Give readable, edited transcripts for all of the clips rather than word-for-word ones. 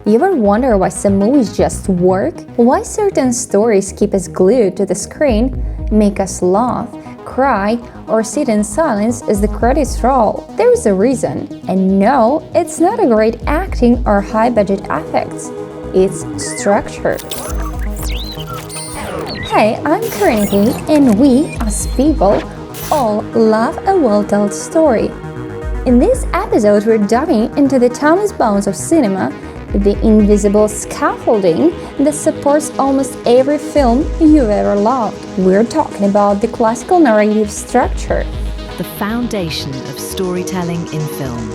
You ever wonder why some movies just work? Why certain stories keep us glued to the screen, make us laugh, cry, or sit in silence as the credits roll? There is a reason. And no, it's not a great acting or high-budget effects. It's structure. Hey, I'm Karina, and we, as people, all love a well-told story. In this episode, we're diving into the timeless bones of cinema, the invisible scaffolding that supports almost every film you've ever loved. We're talking about the classical narrative structure, the foundation of storytelling in film.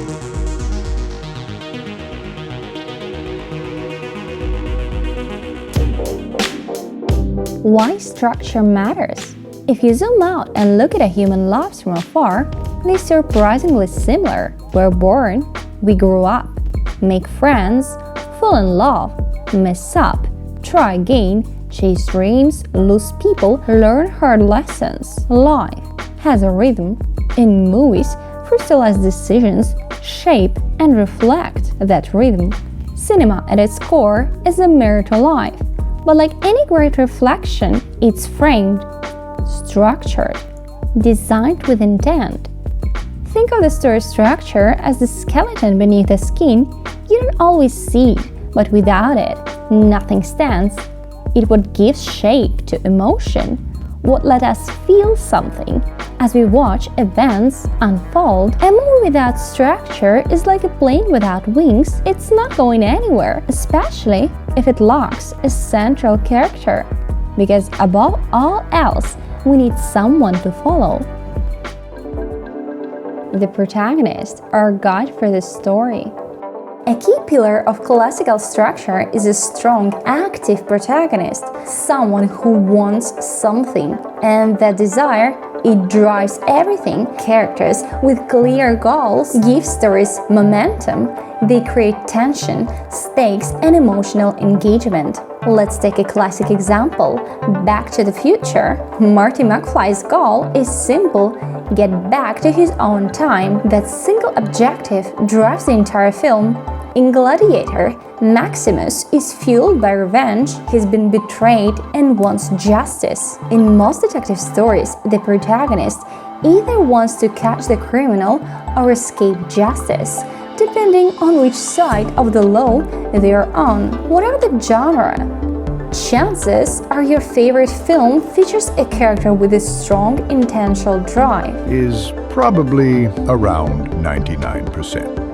Why structure matters. If you zoom out and look at a human lives from afar, they're surprisingly similar. We're born, we grow up, make friends, fall in love, mess up, try again, chase dreams, lose people, learn hard lessons. Life has a rhythm. In movies, crystallized decisions shape and reflect that rhythm. Cinema at its core is a mirror to life, but like any great reflection, it's framed, structured, designed with intent. Think of the story structure as the skeleton beneath the skin. You don't always see it, but without it, nothing stands. It's what gives shape to emotion, what let us feel something. As we watch events unfold, a movie without structure is like a plane without wings. It's not going anywhere, especially if it lacks a central character. Because above all else, we need someone to follow. The protagonist, our guide for the story. A key pillar of classical structure is a strong, active protagonist, someone who wants something, and that desire, it drives everything. Characters with clear goals give stories momentum. They create tension, stakes, and emotional engagement. Let's take a classic example. Back to the Future. Marty McFly's goal is simple: get back to his own time. That single objective drives the entire film. In Gladiator, Maximus is fueled by revenge. He's been betrayed and wants justice. In most detective stories, the protagonist either wants to catch the criminal or escape justice, depending on which side of the law they are on. Whatever the genre, chances are your favorite film features a character with a strong intentional drive. Is probably around 99%.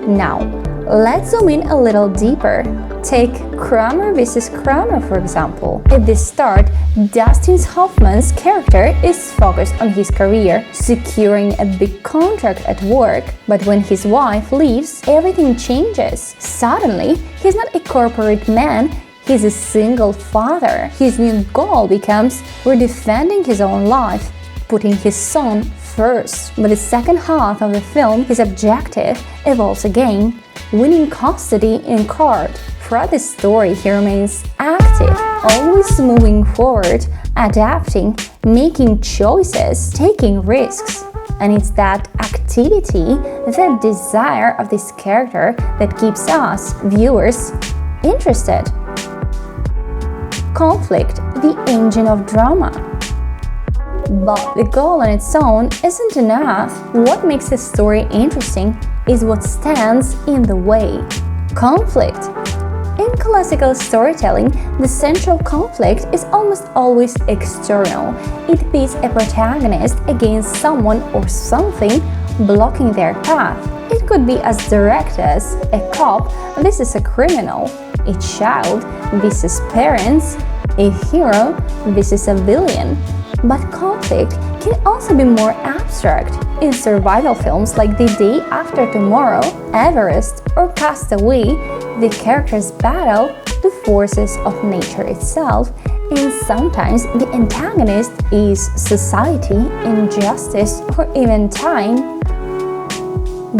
Now, let's zoom in a little deeper. Take Kramer vs. Kramer, for example. At the start, Dustin Hoffman's character is focused on his career, securing a big contract at work. But when his wife leaves, everything changes. Suddenly, he's not a corporate man, he's a single father. His new goal becomes redefending his own life, putting his son first. But the second half of the film, his objective evolves again, winning custody in court. Throughout the story, he remains active, always moving forward, adapting, making choices, taking risks. And it's that activity, that desire of this character that keeps us, viewers, interested. Conflict, the engine of drama. But the goal on its own isn't enough. What makes a story interesting is what stands in the way. Conflict. In classical storytelling, the central conflict is almost always external. It pits a protagonist against someone or something blocking their path. It could be as direct as a cop versus a criminal, a child versus parents, a hero versus a villain. But conflict can also be more abstract. In survival films like The Day After Tomorrow, Everest, or Castaway, the characters battle the forces of nature itself, and sometimes the antagonist is society, injustice, or even time.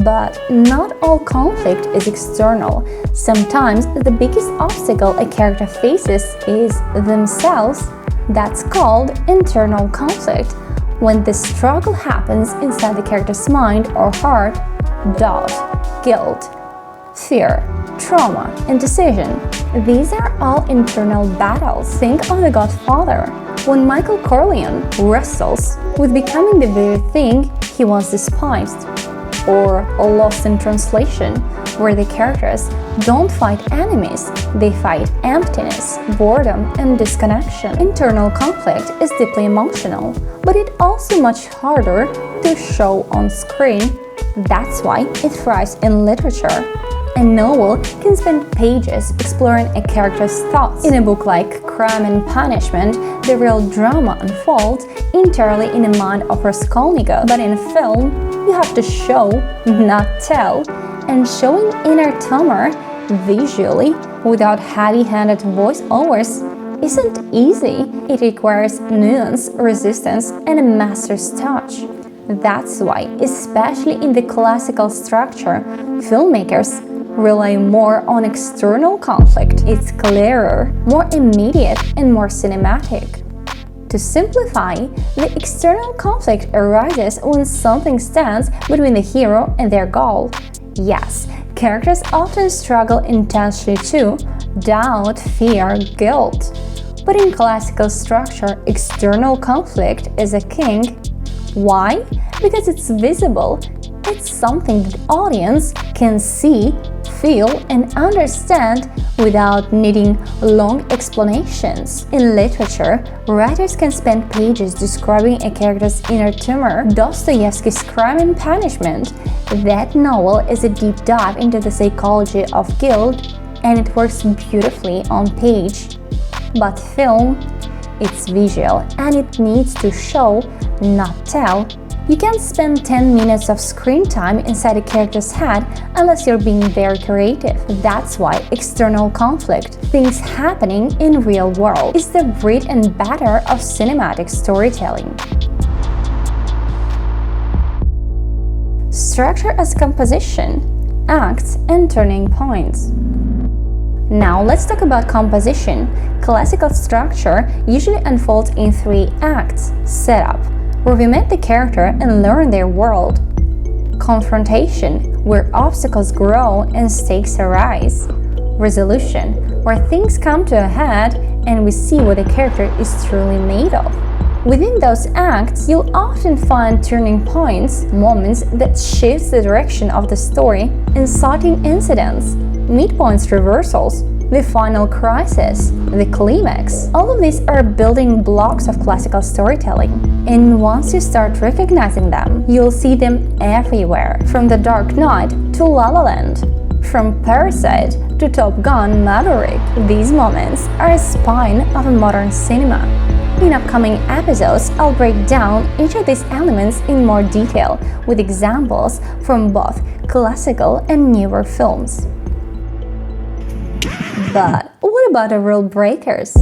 But not all conflict is external. Sometimes the biggest obstacle a character faces is themselves. That's called internal conflict, when the struggle happens inside the character's mind or heart. Doubt, guilt, fear, trauma, and decision. These are all internal battles. Think of The Godfather, when Michael Corleone wrestles with becoming the very thing he once despised. Or Lost in Translation, where the characters don't fight enemies, they fight emptiness, boredom, and disconnection. Internal conflict is deeply emotional, but it's also much harder to show on screen. That's why it thrives in literature. A novel can spend pages exploring a character's thoughts. In a book like Crime and Punishment, the real drama unfolds entirely in the mind of Raskolnikov. But in film, you have to show, not tell. And showing inner tumor visually without heavy-handed voiceovers isn't easy. It requires nuance, resistance, and a master's touch. That's why, especially in the classical structure, filmmakers rely more on external conflict. It's clearer, more immediate, and more cinematic. To simplify, the external conflict arises when something stands between the hero and their goal. Yes, characters often struggle intensely too: doubt, fear, guilt. But in classical structure, external conflict is a king. Why? Because it's visible. It's something the audience can see, feel, and understand without needing long explanations. In literature, writers can spend pages describing a character's inner tumor. Dostoevsky's Crime and Punishment. That novel is a deep dive into the psychology of guilt, and it works beautifully on page. But film, it's visual, and it needs to show, not tell. You can't spend 10 minutes of screen time inside a character's head unless you're being very creative. That's why external conflict, things happening in real world, is the bread and butter of cinematic storytelling. Structure as composition, acts, and turning points. Now let's talk about composition. Classical structure usually unfolds in 3 acts: setup, where we meet the character and learn their world; confrontation, where obstacles grow and stakes arise; resolution, where things come to a head and we see what the character is truly made of. Within those acts, you'll often find turning points, moments that shift the direction of the story, inciting incidents, midpoints, reversals, the final crisis, the climax. All of these are building blocks of classical storytelling. And once you start recognizing them, you'll see them everywhere, from The Dark Knight to La La Land, from Parasite to Top Gun Maverick. These moments are a spine of modern cinema. In upcoming episodes, I'll break down each of these elements in more detail, with examples from both classical and newer films. But what about the rule breakers?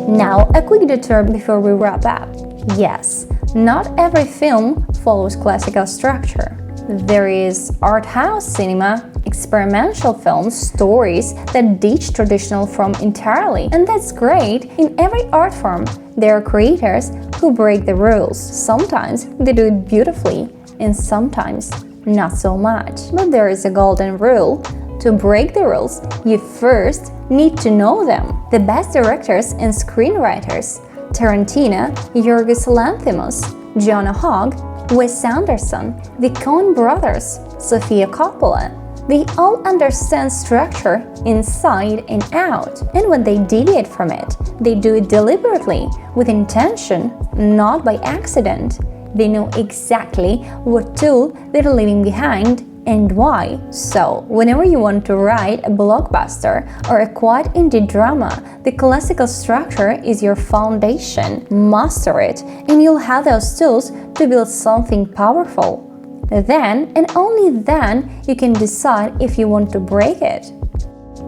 Now, a quick detour before we wrap up. Yes, not every film follows classical structure. There is art house cinema, experimental films, stories that ditch traditional form entirely. And that's great. In every art form, there are creators who break the rules. Sometimes they do it beautifully, and sometimes not so much. But there is a golden rule. To break the rules, you first need to know them. The best directors and screenwriters: Tarantino, Yorgos Lanthimos, Jonah Hogg, Wes Anderson, the Coen brothers, Sofia Coppola. They all understand structure inside and out, and when they deviate from it, they do it deliberately, with intention, not by accident. They know exactly what tool they're leaving behind and why. So, whenever you want to write a blockbuster or a quiet indie drama, the classical structure is your foundation. Master it, and you'll have those tools to build something powerful. Then, and only then, you can decide if you want to break it.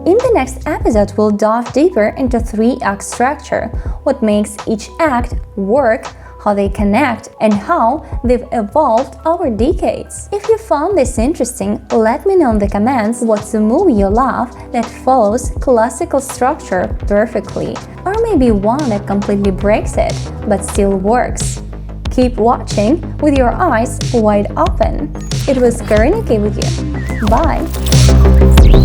In the next episode, we'll dive deeper into 3-act structure, what makes each act work, how they connect, and how they've evolved over decades. If you found this interesting, let me know in the comments what's a movie you love that follows classical structure perfectly, or maybe one that completely breaks it, but still works. Keep watching with your eyes wide open. It was Karina with you. Bye!